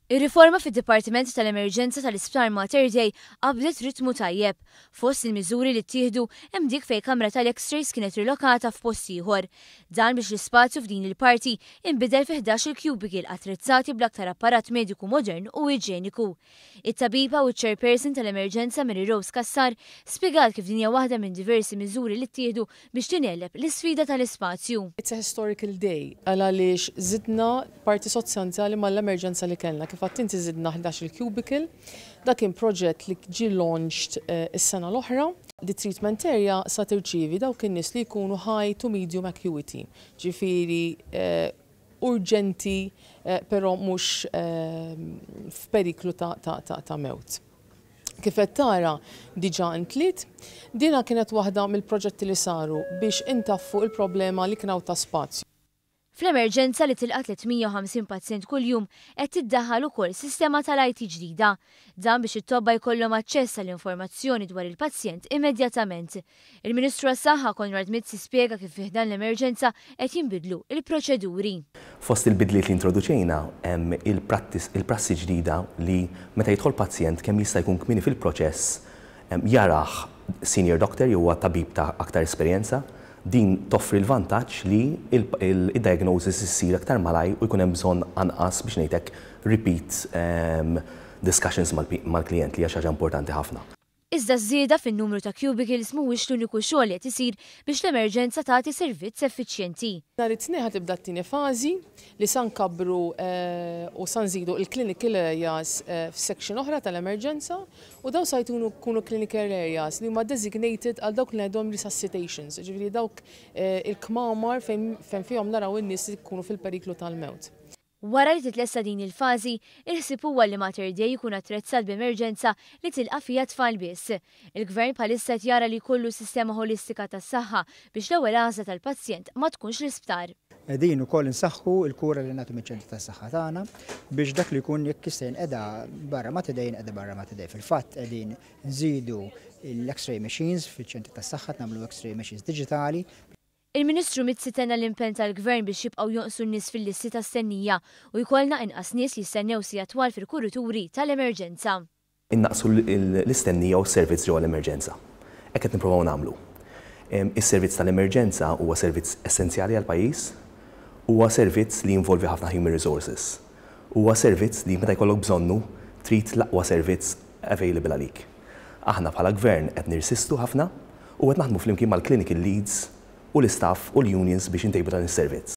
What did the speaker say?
Ir-riforma fid-Dipartiment tal-Emerġenza tal-Isptar Mater Dei qablet ritmu tajjeb. Fost il-miżuri li ttieħdu hemm dik fejn kamra tal-X-rays kienet rilokata f'post ieħor. Dan biex l-ispazju f'din il-parti inbidel fi 11 cubicle attrezzati bl-aktar apparat mediku modern u iġeniku. It-tabiba u ċ-chairperson tal-Emerġenza Mary Rose Kassar spjegat kif din hija waħda minn diversi miżuri li ttieħdu biex tineleb l-isfida tal-ispazju. It's a historical day għaliex żidna parti sostanzjali mal-emerġenza li kellna. Kif għattinti zidna 11 cubicle, da kien proġett li ġi launched is-sena l-oħra. The treatment area sa tirċievi dawk in-nies li jkunu high to medium acuity, ġifieri urġenti però mhux f'periklu ta' mewt. Kif qed tara diġà intliet, dina kienet waħda mill-proġetti li saru biex intaffu il-problema li kien hawn ta' spazju. Fl-emerġenza li tilqa' 350 pazjent kuljum qed tiddaħħal ukoll sistema tal-IT ġdida. Dan biex it-tobba jkollhom aċċess għall-informazzjoni dwar il-pazjent immedjatament. Il-Ministru għas-Saħħa Konrad Mizzi spjega kif fih dan l-emerġenza qed jinbidlu il-proċeduri. Fost il-bidliet li introduċejna hemm il-prassi ġdida li meta jidħol pazjent kemm jista' jkun kmieni fil-proċess jaraħ senior doctor jew huwa tabib ta' aktar esperjenza. Din toffri l-vantaġġ li il-diagnosis issir aktar malaj u jkun hemm bżonn anqas biex ngħidlek repeat discussions mal-klient li hija xi ħaġa importanti ħafna. Iżda żieda fin-numru ta' cubicles mhuwiex l-uniku xogħol qed isir biex l-emerġenza tagħti servizz effiċjenti. Nhar it-tnejn ħatibda t-tieni fażi li sa nkabbru u sa nżidu il-clinical areas f'section oħra tal-emerġenza u daw sa jkunu clinical areas li huma designated għal dawk li għandhom resuscitations, ġifieri dawk il-kmamar fejn fihom naraw in-nies li jkunu fil-periklu tal-mewt. Wara li titlessa din il-fażi, il-ħsieb huwa li Mater Dei jkun attrezzat b'emerġenza li tilqa' fiha tfal biss. Il-Gvern bħalissa qed jara li jkollu sistema holistika tas-saħħa biex l-ewwel għażla tal-pazjent ma tkunx l-isptar. Qegħdin ukoll insaħħu l-kura li nagħtu miċ-ċentri tas-saħħa tagħna biex dak li jkun jekk jista' jinqeda barra Mater Dei jinqeda barra Mater Dei. Fil-fatt qegħdin nżidu l-X-ray machines fiċ-ċentri tas-saħħa nagħmlu X-ray machines diġitali. Il-Ministru Mizzi tenna l-impenn tal-Gvern biex jibqgħu jonqsu n-nies fil-listi tas-stennija u jkollna inqas nies li jistennew sigħa twal fil-kurituri tal-emerġenza. Innaqsu l-istennija u s-servizz ġewwa l-emerġenza. Hekk qed nippruvaw nagħmlu. Is-servizz tal-emerġenza huwa servizz essenzjali għall-pajjiż, huwa servizz li jinvolvi ħafna human resources. Huwa servizz li meta jkollok bżonnu trid l-aqwa servizz available għalik. Aħna bħala Gvern qed nirsistu ħafna u qed naħdmu flimkien mal-clinical leads u l-istaff u l-unions biex intejbu dan is-servizz.